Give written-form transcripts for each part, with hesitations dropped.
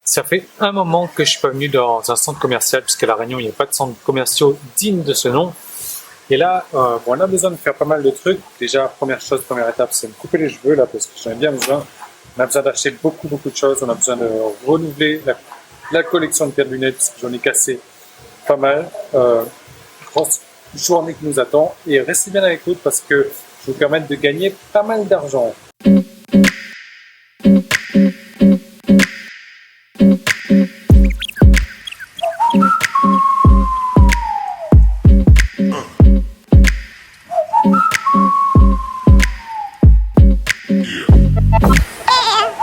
Ça fait un moment que je suis pas venu dans un centre commercial, puisqu'à La Réunion, il n'y a pas de centres commerciaux dignes de ce nom. Et là, on a besoin de faire pas mal de trucs. Déjà, première étape, c'est me couper les cheveux, là, parce que j'en ai bien besoin. On a besoin d'acheter beaucoup de choses. On a besoin de renouveler la collection de paires de lunettes, parce que j'en ai cassé pas mal. Grosse journée qui nous attend. Et restez bien avec nous, parce que je vais vous permettre de gagner pas mal d'argent.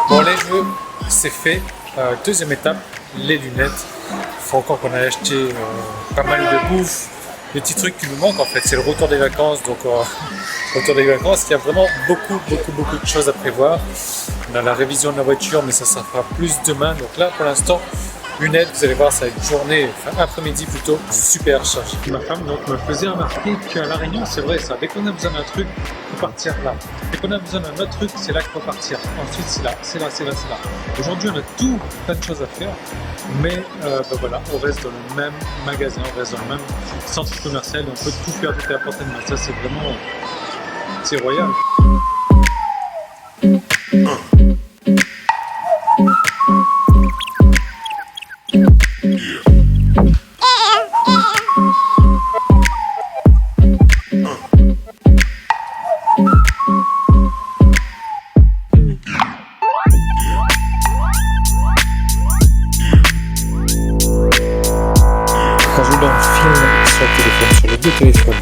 Bon, les jeux, c'est fait. Deuxième étape, les lunettes. Il faut encore qu'on aille acheter pas mal de bouffe, des petits trucs qui nous manquent en fait. C'est le retour des vacances, donc retour des vacances, il y a vraiment beaucoup de choses à prévoir. On a la révision de la voiture, mais ça fera plus demain. Donc là, pour l'instant, lunettes, vous allez voir, ça va être une journée, enfin après-midi plutôt, super chargée. Ma femme donc me faisait remarquer qu'à La Réunion, c'est vrai ça, dès qu'on a besoin d'un truc, il faut partir là. Dès qu'on a besoin d'un autre truc, c'est là qu'il faut partir. Ensuite, c'est là, c'est là, c'est là, c'est là. Aujourd'hui, on a plein de choses à faire, mais voilà, on reste dans le même magasin, on reste dans le même centre commercial, on peut tout faire, tout est à portée de main. Ça, c'est vraiment, c'est royal. Quand je joue dans le film sur le téléphone, sur les deux téléphones.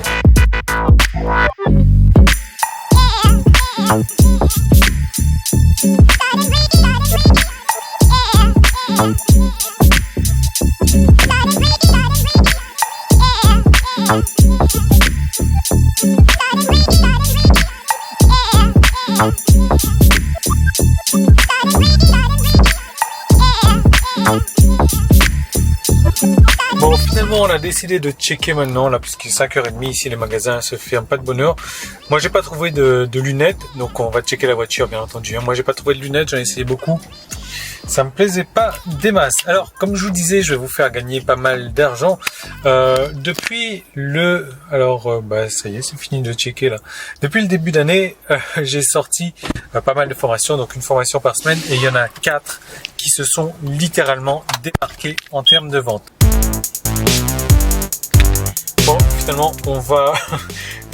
Bon, finalement, on a décidé de checker maintenant, là, puisqu'il est 5h30 ici, les magasins se ferment pas de bonne heure. Moi, j'ai pas trouvé de lunettes, donc on va checker la voiture, bien entendu. Moi, j'ai pas trouvé de lunettes, j'en ai essayé beaucoup. Ça me plaisait pas des masses. Alors, comme je vous disais, je vais vous faire gagner pas mal d'argent. Depuis ça y est, c'est fini de checker là. Depuis le début d'année, j'ai sorti pas mal de formations, donc une formation par semaine, et il y en a 4 qui se sont littéralement démarquées en termes de vente. Bon, finalement, on va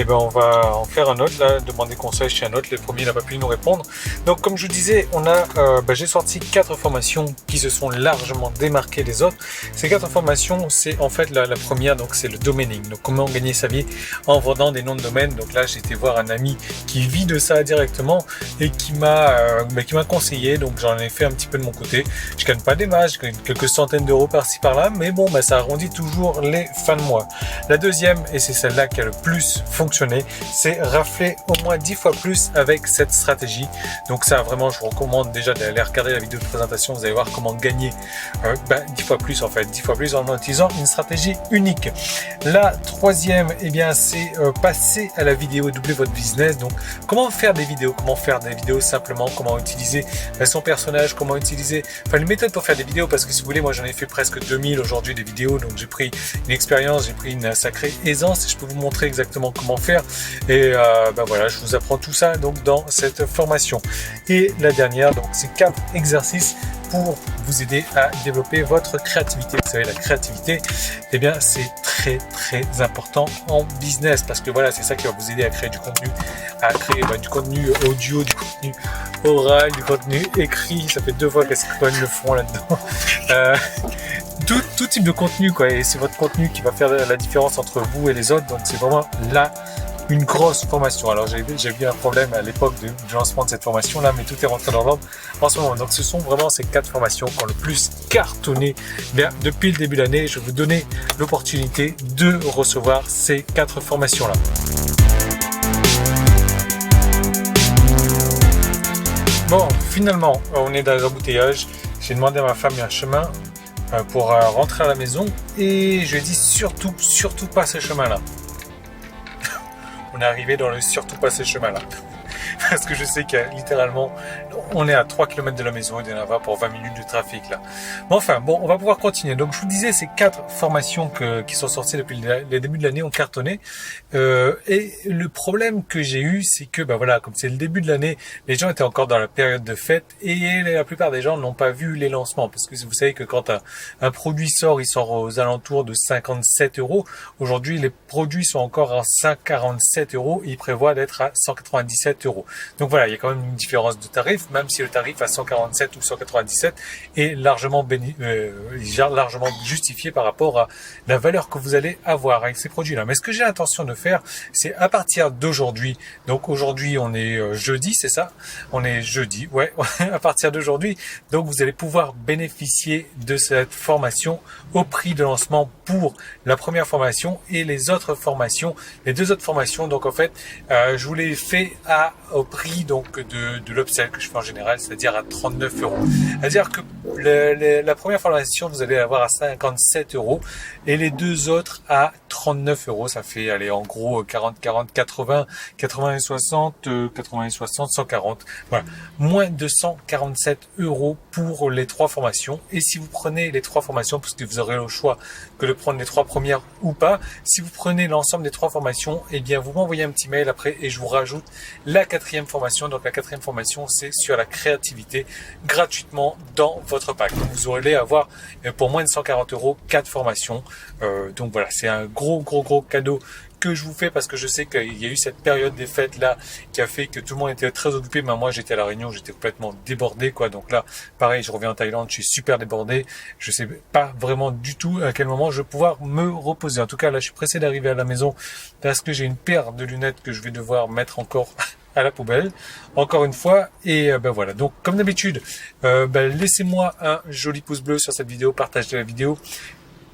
en faire un autre, là, demander conseil chez un autre. Le premier n'a pas pu nous répondre. Donc, comme je vous disais, j'ai sorti 4 formations qui se sont largement démarquées des autres. Ces 4 formations, c'est en fait la première, donc c'est le domaining. Donc, comment gagner sa vie en vendant des noms de domaine. Donc là, j'ai été voir un ami qui vit de ça directement et qui m'a conseillé. Donc, j'en ai fait un petit peu de mon côté. Je gagne pas des masses, je gagne quelques centaines d'euros par-ci par-là, mais bon, ça arrondit toujours les fins de mois. La deuxième, et c'est celle-là qui a le plus fonctionné, c'est rafler au moins 10 fois plus avec cette stratégie. Donc ça, vraiment, je vous recommande déjà d'aller regarder la vidéo de présentation. Vous allez voir comment gagner 10 fois plus en fait, 10 fois plus en utilisant une stratégie unique. La troisième, c'est passer à la vidéo et doubler votre business. Donc comment faire des vidéos, simplement, comment utiliser son personnage, comment utiliser, une méthode pour faire des vidéos, parce que si vous voulez, moi j'en ai fait presque 2000 aujourd'hui des vidéos, donc j'ai pris une expérience, j'ai pris une sacrée aisance et je peux vous montrer exactement comment faire. Et voilà, je vous apprends tout ça donc dans cette formation. Et la dernière, donc c'est 4 exercices pour vous aider à développer votre créativité. Vous savez, la créativité, c'est très important en business, parce que voilà, c'est ça qui va vous aider à créer du contenu, du contenu audio, du contenu oral, du contenu écrit. Ça fait 2 fois qu'est-ce qu'ils le font là-dedans. Tout type de contenu, quoi, et c'est votre contenu qui va faire la différence entre vous et les autres. Donc c'est vraiment là une grosse formation. Alors j'ai eu un problème à l'époque du lancement de cette formation là, mais tout est rentré dans l'ordre en ce moment. Donc ce sont vraiment ces 4 formations qui ont le plus cartonné. Depuis le début de l'année, je vais vous donner l'opportunité de recevoir ces 4 formations là. Bon, finalement, on est dans les embouteillages. J'ai demandé à ma femme un chemin pour rentrer à la maison, et je lui ai dit surtout pas ce chemin là. On est arrivé dans le surtout pas ce chemin là. parce que je sais qu'il y a littéralement, on est à 3 km de la maison et de là-bas pour 20 minutes de trafic là. Mais enfin, bon, on va pouvoir continuer. Donc je vous disais, ces 4 formations qui sont sorties depuis les débuts de l'année ont cartonné. Et le problème que j'ai eu, c'est que, bah voilà, comme c'est le début de l'année, les gens étaient encore dans la période de fête et la plupart des gens n'ont pas vu les lancements. Parce que vous savez que quand un produit sort, il sort aux alentours de 57 euros. Aujourd'hui, les produits sont encore à 147 euros. Ils prévoient d'être à 197 euros. Donc voilà, il y a quand même une différence de tarif, même si le tarif à 147 ou 197 est largement justifié par rapport à la valeur que vous allez avoir avec ces produits-là. Mais ce que j'ai l'intention de faire, c'est à partir d'aujourd'hui. Donc aujourd'hui, on est jeudi, c'est ça? On est jeudi, ouais. À partir d'aujourd'hui, donc vous allez pouvoir bénéficier de cette formation au prix de lancement pour la première formation et les autres formations, les 2 autres formations. Donc en fait, je vous les fais au prix donc de l'upsell que je fais en général, c'est-à-dire à 39 euros. C'est-à-dire que la première formation, vous allez l'avoir à 57 euros et les 2 autres à 39 euros. Ça fait, allez, en gros, 40, 40, 80, 80 et 60, 80 et 60, 140. Voilà. Moins de 147 euros pour les 3 formations. Et si vous prenez les 3 formations, parce que vous aurez le choix que de prendre les 3 premières ou pas, si vous prenez l'ensemble des 3 formations, eh bien, vous m'envoyez un petit mail après et je vous rajoute la 4e formation. Donc, la 4e formation, c'est sur la créativité gratuitement dans votre pack. Donc, vous aurez à avoir pour moins de 140 euros 4 formations. Donc voilà, c'est un gros cadeau que je vous fais parce que je sais qu'il y a eu cette période des fêtes là qui a fait que tout le monde était très occupé. Mais moi, j'étais à la Réunion, j'étais complètement débordé quoi. Donc là, pareil, je reviens en Thaïlande, je suis super débordé. Je sais pas vraiment du tout à quel moment je vais pouvoir me reposer. En tout cas, là, je suis pressé d'arriver à la maison parce que j'ai une paire de lunettes que je vais devoir mettre encore à la poubelle, encore une fois, et ben voilà. Donc, comme d'habitude, laissez-moi un joli pouce bleu sur cette vidéo, partagez la vidéo.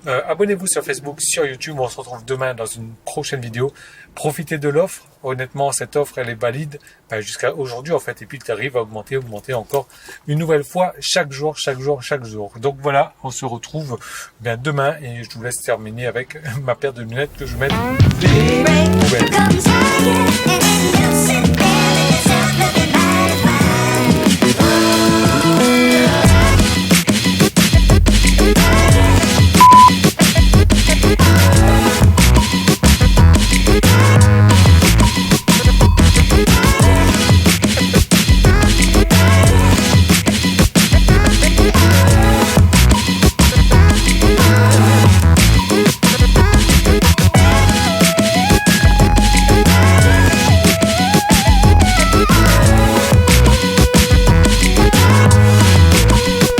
Abonnez-vous sur Facebook, sur YouTube. On se retrouve demain dans une prochaine vidéo. Profitez de l'offre. Honnêtement, cette offre, elle est valide jusqu'à aujourd'hui en fait. Et puis le tarif va augmenter encore une nouvelle fois chaque jour. Donc voilà, on se retrouve demain et je vous laisse terminer avec ma paire de lunettes que je mets dans